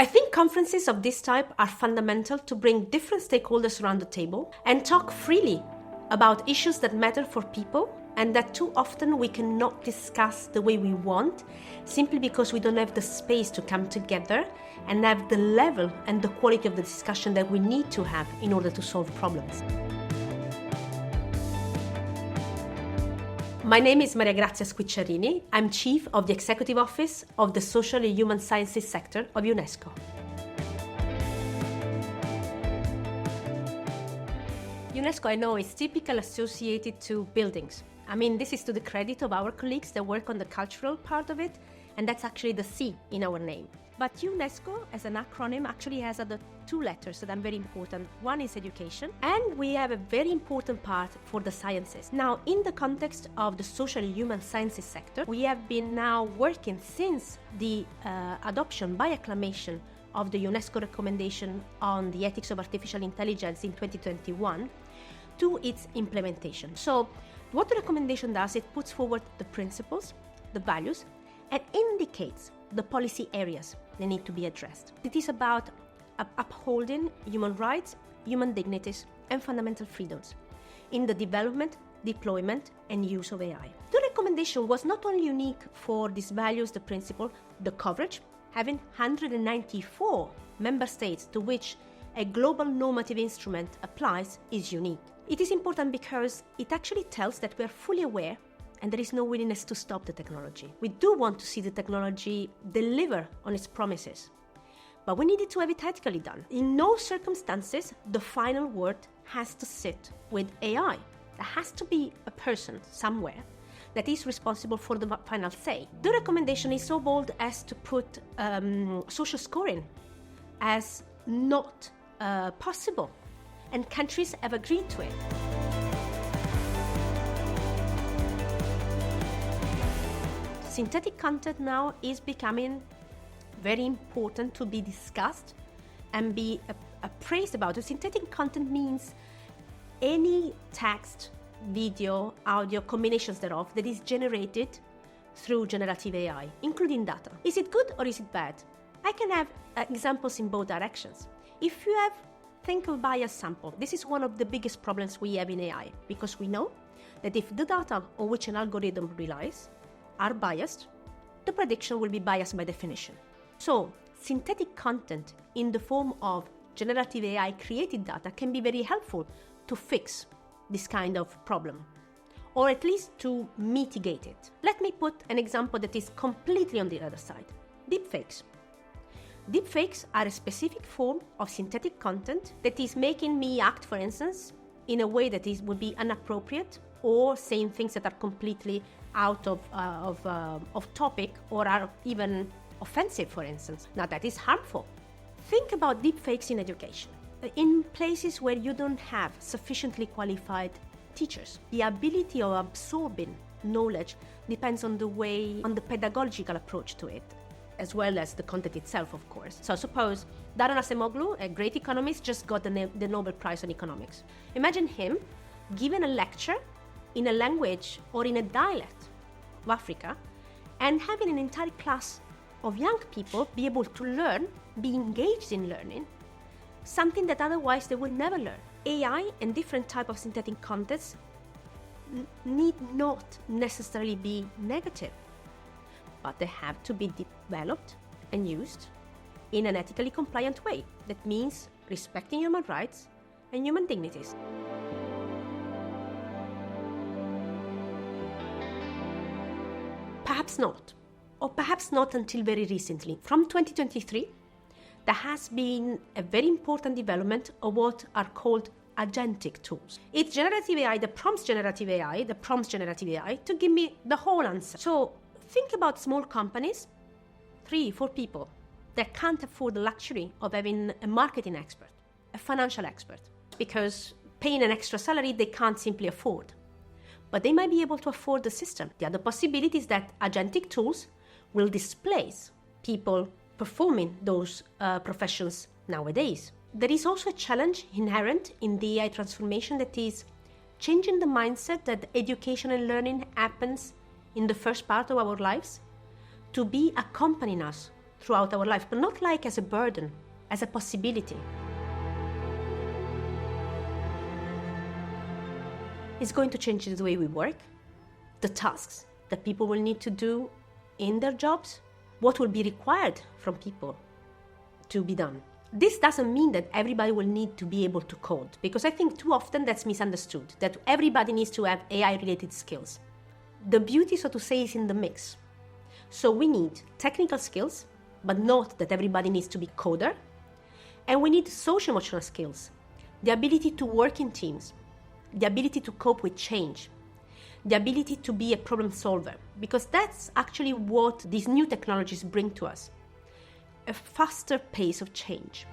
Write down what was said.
I think conferences of this type are fundamental to bring different stakeholders around the table and talk freely about issues that matter for people, and that too often we cannot discuss the way we want simply because we don't have the space to come together and have the level and the quality of the discussion that we need to have in order to solve problems. My name is Mariagrazia Squicciarini. I'm Chief of the Executive Office of the Social and Human Sciences sector of UNESCO. UNESCO, I know, is typically associated to buildings. I mean, this is to the credit of our colleagues that work on the cultural part of it, and that's actually the C in our name. But UNESCO, as an acronym, actually has other two letters that are very important. One is education, and we have a very important part for the sciences. Now, in the context of the social and human sciences sector, we have been now working since the adoption by acclamation of the UNESCO recommendation on the ethics of artificial intelligence in 2021 to its implementation. So, what the recommendation does, it puts forward the principles, the values, and indicates the policy areas that need to be addressed. It is about upholding human rights, human dignities, and fundamental freedoms in the development, deployment, and use of AI. The recommendation was not only unique for these values, the principle, the coverage, having 194 member states to which a global normative instrument applies is unique. It is important because it actually tells that we are fully aware and there is no willingness to stop the technology. We do want to see the technology deliver on its promises, but we needed to have it ethically done. In no circumstances, the final word has to sit with AI. There has to be a person somewhere that is responsible for the final say. The recommendation is so bold as to put social scoring as not possible, and countries have agreed to it. Synthetic content now is becoming very important to be discussed and be appraised about. The synthetic content means any text, video, audio, combinations thereof that is generated through generative AI, including data. Is it good or is it bad? I can have examples in both directions. If you think of bias sample, this is one of the biggest problems we have in AI, because we know that if the data on which an algorithm relies are biased, the prediction will be biased by definition. So, synthetic content in the form of generative AI created data can be very helpful to fix this kind of problem, or at least to mitigate it. Let me put an example that is completely on the other side. Deepfakes. Deepfakes are a specific form of synthetic content that is making me act, for instance, in a way that would be inappropriate, or saying things that are completely out of topic or are even offensive, for instance. Now that is harmful. Think about deepfakes in education. In places where you don't have sufficiently qualified teachers, the ability of absorbing knowledge depends on the pedagogical approach to it, as well as the content itself, of course. So suppose Daron Acemoglu, a great economist, just got the Nobel Prize in economics. Imagine him giving a lecture in a language or in a dialect of Africa and having an entire class of young people be able to learn, be engaged in learning, something that otherwise they would never learn. AI and different types of synthetic contents need not necessarily be negative, but they have to be developed and used in an ethically compliant way. That means respecting human rights and human dignities. Perhaps not, or perhaps not until very recently. From 2023, there has been a very important development of what are called agentic tools. It's generative AI that prompts generative AI to give me the whole answer. So think about small companies, 3-4 people, that can't afford the luxury of having a marketing expert, a financial expert, because paying an extra salary they can't simply afford. But they might be able to afford the system. The other possibility is that agentic tools will displace people performing those professions nowadays. There is also a challenge inherent in the AI transformation, that is changing the mindset that education and learning happens in the first part of our lives to be accompanying us throughout our life, but not like as a burden, as a possibility. It's going to change the way we work, the tasks that people will need to do in their jobs, what will be required from people to be done. This doesn't mean that everybody will need to be able to code, because I think too often that's misunderstood, that everybody needs to have AI-related skills. The beauty, so to say, is in the mix. So we need technical skills, but not that everybody needs to be coder. And we need social-emotional skills, the ability to work in teams, the ability to cope with change, the ability to be a problem solver, because that's actually what these new technologies bring to us, a faster pace of change.